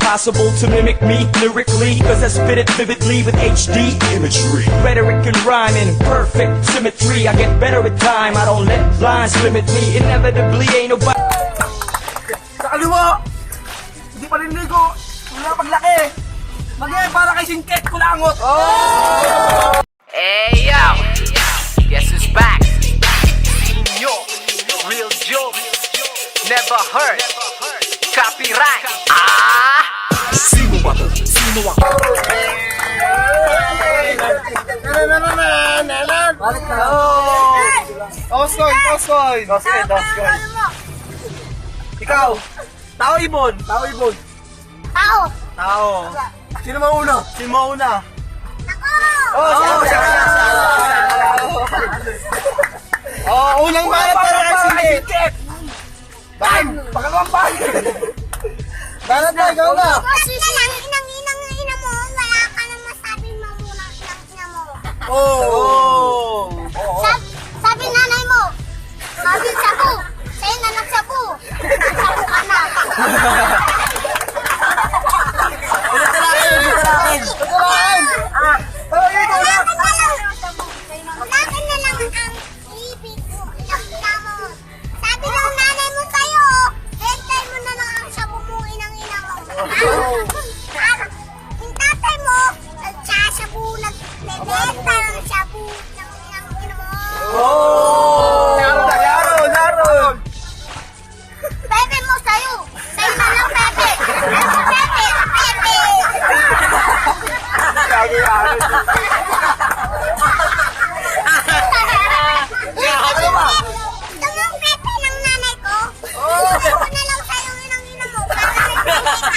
impossible to mimic me lyrically, cause I spit it vividly with HD imagery. Rhetoric and rhyme in perfect symmetry. I get better with time, I don't let lines limit me. Inevitably ain't nobody. Sa kaliwa! Hindi pa rin ligo! Wala paglaki! Magyan para kay Singket Kulangot! Oh! Hey yo! Guess who's back? Inyo! Real joke! Never heard! Copyright! Ah! Sino ba to? Sino ako? Balik na! Toskoy! Toskoy! Toskoy! Toskoy! Ikaw! Tao Ibon! Tao Ibon! Tao! Tao! Sino mauna? Sino mauna? Ako! Oh! Oh! Unang balat para kay Singket! Bang! Pangalawang bang! Balat na! Ikaw na! Kasi lang, inang-ina mo, wala ka na masabing mamunang inang-ina mo. Oh! Sabi nanay mo, sabi sabu, sa'yo na nagsabu. Sabu ka na. Ulit na lang! Ulit na lang! Unakan na lang ang ibig mo, inang-ina mo. Sabi ng nanay mo sa'yo, bentay mo na lang ang sabu mo, inang-ina mo. Yung tatay mo, nagsasabu, nagbebenta ng sabu ng inang-ina mo. Oh! Yaron! Yaron! Pepe mo sa'yo, sa'yo na lang Pepe. Pepe, Pepe. Lagi yaron! Gusto mo Pepe ng nanay ko? Bigay ko na lang sa'yo inang-ina mo para nagpili ka.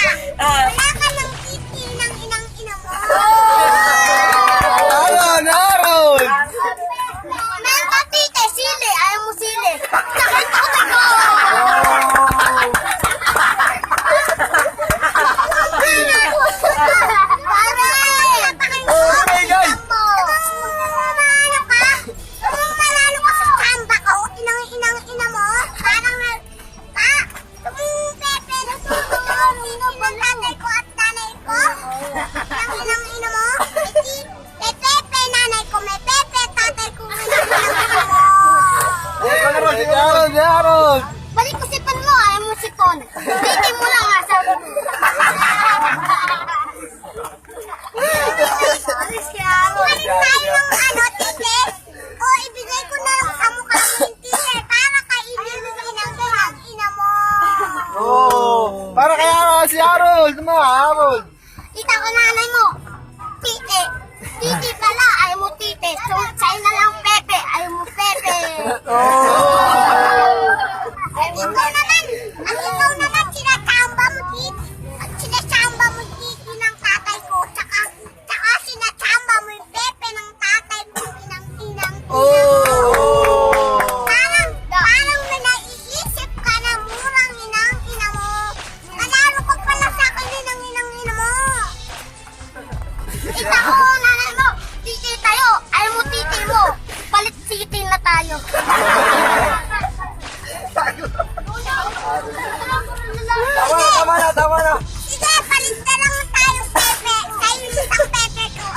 Wala ka ng titi ng inang-ina mo. Yaron! Yaron! Meron ka titi, sili. Ayaw mo sili. Sakit ko ko. Okay, guys! Manalo ka? Kung manalo ka sa kamba ko, inang-ina mo, parang Pepe, natutulong nino ba nanay ko at nanay ko? Inang-ina mo? May Pepe, nanay ko, may Pepe, tatay ko, inang-ina mo. Yaron! Yaron! Balik ko sipon mo, ayaw mo sipon. Titi mo lang nga, sabi mo. Balik tayo ng titi. O, ibigay ko na lang sa mukha ng titi para kainin mo inang-ina mo. Oh! Para kay Yaron! Si Yaron! Tama! Yaron! Tita ko nanay mo. Titi. Titi pala, ayaw mo titi. So, sa'yo na lang Pepe, ayaw mo Pepe. Ang ikaw naman, sinachamba mo titi. Sinachamba mo titi ng tatay ko. Tsaka sinachamba mo yung Pepe ng tatay ko. Inang-inang. Oh! Parang may naiisip ka na murang inang-ina mo. Nanalo ka pala sa akin inang-ina mo. Kita ko, nanay mo, titi tayo. Ayaw mo titi mo. Palit titi na tayo. Tama na! Tama na! Sige, palit na lang tayo, Pepe. Sa'yo yung isang Pepe ko.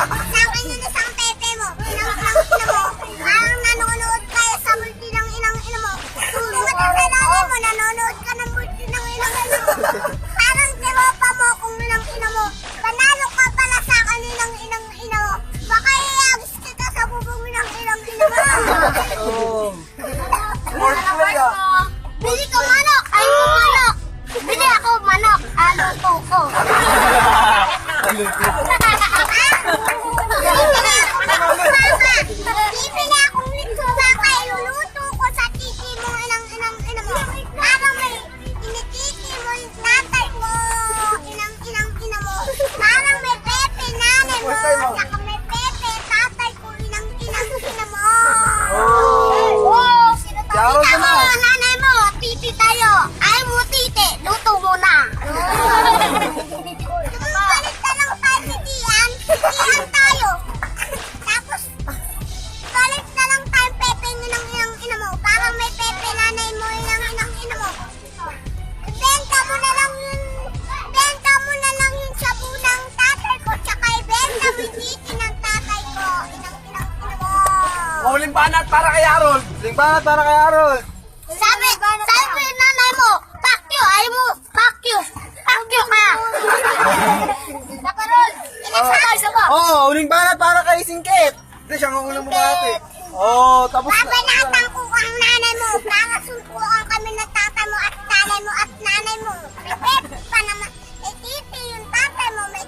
Sa akin yung isang Pepe mo. Inang-ina mo. Parang nanonood kayo sa multi ng inang-ina mo. Kung matagalawi mo, nanonood ka ng multi ng inang-ina mo. Parang tiropa mo kung inang-ina mo. Panalo ka pala sa akin inang-ina mo. Baka iagis kita sa bubong ng inang-ina mo. Oh! Sport play ah! Bili ko manok! Ayaw mo manok! Bili ako manok! Aluto ko! Bibili akong litso baka iluluto ko sa titi mo inang-ina mo. Parang may inititi mo yung tatay ko. Inang-ina mo. Parang may Pepe nanay mo. Saka may Pepe tatay ko. Inang-ina mo. Oh! Sino to? Yaron Tita ka na. mo, nanay mo. Titi tayo. Ayaw mo titi. Luto mo na. Balik ka lang tayo, titi. banat para kay Harold. Huling banat para kay Harold. Sabi ko yung nanay mo, fuck you, ayaw mo, fuck you ka. Nakarol, inasakal mo. Oh, huling banat para kay Singkit. Hindi, siya ang unang bumati. Oh, tapos na. Babanatan ko ang nanay mo, para suntukan kami ng tatay mo at nanay mo at nanay mo. May Pepe pa naman, may titi yung tatay mo, may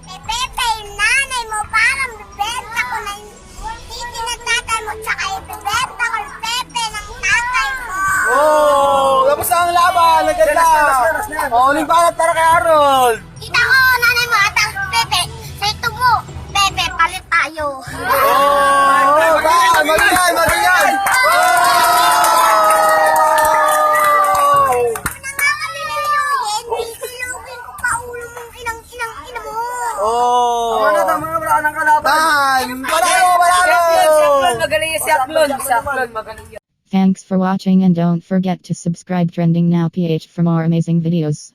Pepe yung nanay mo, parang bibenta ko na yung titi ng tatay mo, tsaka ibibenta ko yung Pepe ng tatay mo. Oh, tapos na ang laban. Naganda. Last na yan. Oh, huling banat para kay Harold. Kita ko, nanay mo, at ang Pepe, sa ito mo, Pepe, palit tayo. Oh, ba, magaling, magaling. Oh. Tama na, wala nang kalaban. Time. Panalo, panalo. Magaling yung si Aklon. Si Aklon, magaling yan. Thanks for watching and don't forget to subscribe Trending Now PH for more amazing videos.